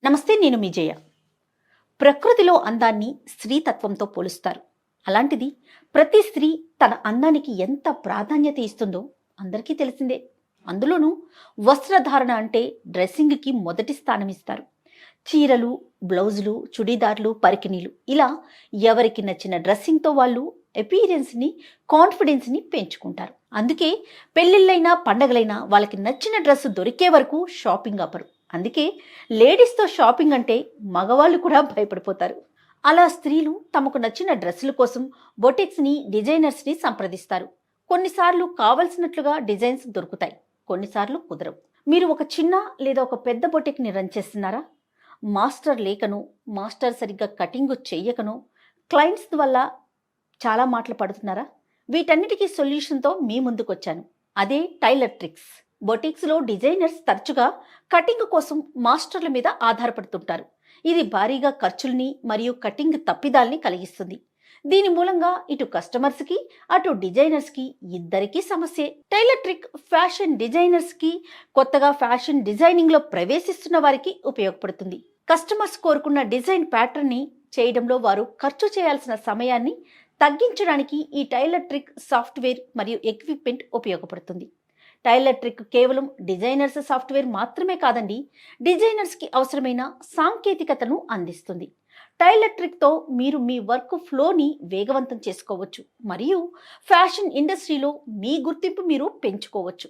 నమస్తే, నేను మీ జయ. ప్రకృతిలో అందాన్ని స్త్రీతత్వంతో పోలుస్తారు. అలాంటిది ప్రతి స్త్రీ తన అందానికి ఎంత ప్రాధాన్యత ఇస్తుందో అందరికీ తెలిసిందే. అందులోనూ వస్త్రధారణ అంటే డ్రెస్సింగ్కి మొదటి స్థానం ఇస్తారు. చీరలు, బ్లౌజులు, చుడీదార్లు, పరికిణీలు ఇలా ఎవరికి నచ్చిన డ్రెస్సింగ్తో వాళ్ళు అపీరెన్స్ని, కాన్ఫిడెన్స్ని పెంచుకుంటారు. అందుకే పెళ్ళిళ్ళైనా పండగలైనా వాళ్ళకి నచ్చిన డ్రెస్ దొరికే వరకు షాపింగ్ ఆపరు. అందుకే లేడీస్తో షాపింగ్ అంటే మగవాళ్ళు కూడా భయపడిపోతారు. అలా స్త్రీలు తమకు నచ్చిన డ్రెస్సుల కోసం బొటిక్స్ని, డిజైనర్స్ని సంప్రదిస్తారు. కొన్నిసార్లు కావలసినట్లుగా డిజైన్స్ దొరుకుతాయి, కొన్నిసార్లు కుదరవు. మీరు ఒక చిన్న లేదా ఒక పెద్ద బొటిక్ని రన్ చేస్తున్నారా? మాస్టర్ లేకను, మాస్టర్ సరిగ్గా కటింగ్ చెయ్యకను, క్లయింట్స్ వల్ల చాలా మాటలు పడుతున్నారా? వీటన్నిటికీ సొల్యూషన్తో మీ ముందుకు వచ్చాను. అదే టైలర్ ట్రిక్స్. బొటిక్స్లో డిజైనర్స్ తరచుగా కటింగ్ కోసం మాస్టర్ల మీద ఆధారపడుతుంటారు. ఇది భారీగా ఖర్చుల్ని మరియు కటింగ్ తప్పిదాల్ని కలిగిస్తుంది. దీని మూలంగా ఇటు కస్టమర్స్కి, అటు డిజైనర్స్కి ఇద్దరికీ సమస్యే. టైలర్ ట్రిక్ ఫ్యాషన్ డిజైనర్స్కి, కొత్తగా ఫ్యాషన్ డిజైనింగ్లో ప్రవేశిస్తున్న వారికి ఉపయోగపడుతుంది. కస్టమర్స్ కోరుకున్న డిజైన్ ప్యాటర్న్ని చేయడంలో వారు ఖర్చు చేయాల్సిన సమయాన్ని తగ్గించడానికి ఈ టైలర్ ట్రిక్ సాఫ్ట్వేర్ మరియు ఎక్విప్మెంట్ ఉపయోగపడుతుంది. టైలర్ ట్రిక్ కేవలం డిజైనర్స్ సాఫ్ట్వేర్ మాత్రమే కాదండి, డిజైనర్స్కి అవసరమైన సాంకేతికతను అందిస్తుంది. టైలర్ ట్రిక్తో మీరు మీ వర్క్ ఫ్లోని వేగవంతం చేసుకోవచ్చు మరియు ఫ్యాషన్ ఇండస్ట్రీలో మీ గుర్తింపు మీరు పెంచుకోవచ్చు.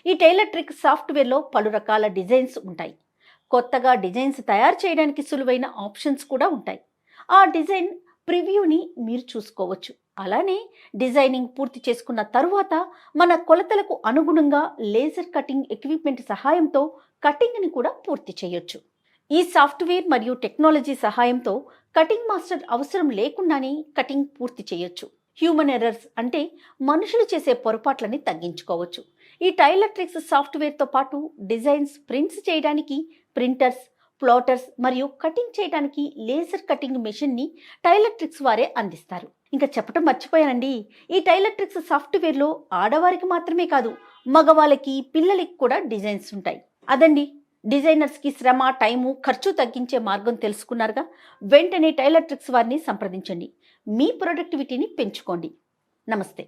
ఈ టైలర్ ట్రిక్ సాఫ్ట్వేర్లో పలు రకాల డిజైన్స్ ఉంటాయి. కొత్తగా డిజైన్స్ తయారు చేయడానికి సులువైన ఆప్షన్స్ కూడా ఉంటాయి. ఆ డిజైన్ ప్రివ్యూని మీరు చూసుకోవచ్చు. అలానే డిజైనింగ్ పూర్తి చేసుకున్న తరువాత మన కొలతలకు అనుగుణంగా లేజర్ కటింగ్ ఎక్విప్మెంట్ సహాయంతో కటింగ్ని కూడా పూర్తి చేయొచ్చు. ఈ సాఫ్ట్వేర్ మరియు టెక్నాలజీ సహాయంతో కటింగ్ మాస్టర్ అవసరం లేకుండానే కటింగ్ పూర్తి చేయొచ్చు. హ్యూమన్ ఎర్రర్స్ అంటే మనుషులు చేసే పొరపాట్లని తగ్గించుకోవచ్చు. ఈ టైలర్ ట్రిక్స్ సాఫ్ట్వేర్తో పాటు డిజైన్స్ ప్రింట్స్ చేయడానికి ప్రింటర్స్, ప్లాటర్స్ మరియు కటింగ్ చేయడానికి లేజర్ కటింగ్ మెషిన్ని టైలర్ ట్రిక్స్ వారే అందిస్తారు. ఇంకా చెప్పడం మర్చిపోయానండి, ఈ టైలర్ ట్రిక్స్ సాఫ్ట్వేర్లో ఆడవారికి మాత్రమే కాదు, మగవాళ్ళకి, పిల్లలకి కూడా డిజైన్స్ ఉంటాయి. అదండి, డిజైనర్స్కి శ్రమ, టైము, ఖర్చు తగ్గించే మార్గం తెలుసుకున్నారుగా. వెంటనే టైలర్ ట్రిక్స్ వారిని సంప్రదించండి. మీ ప్రొడక్టివిటీని పెంచుకోండి. నమస్తే.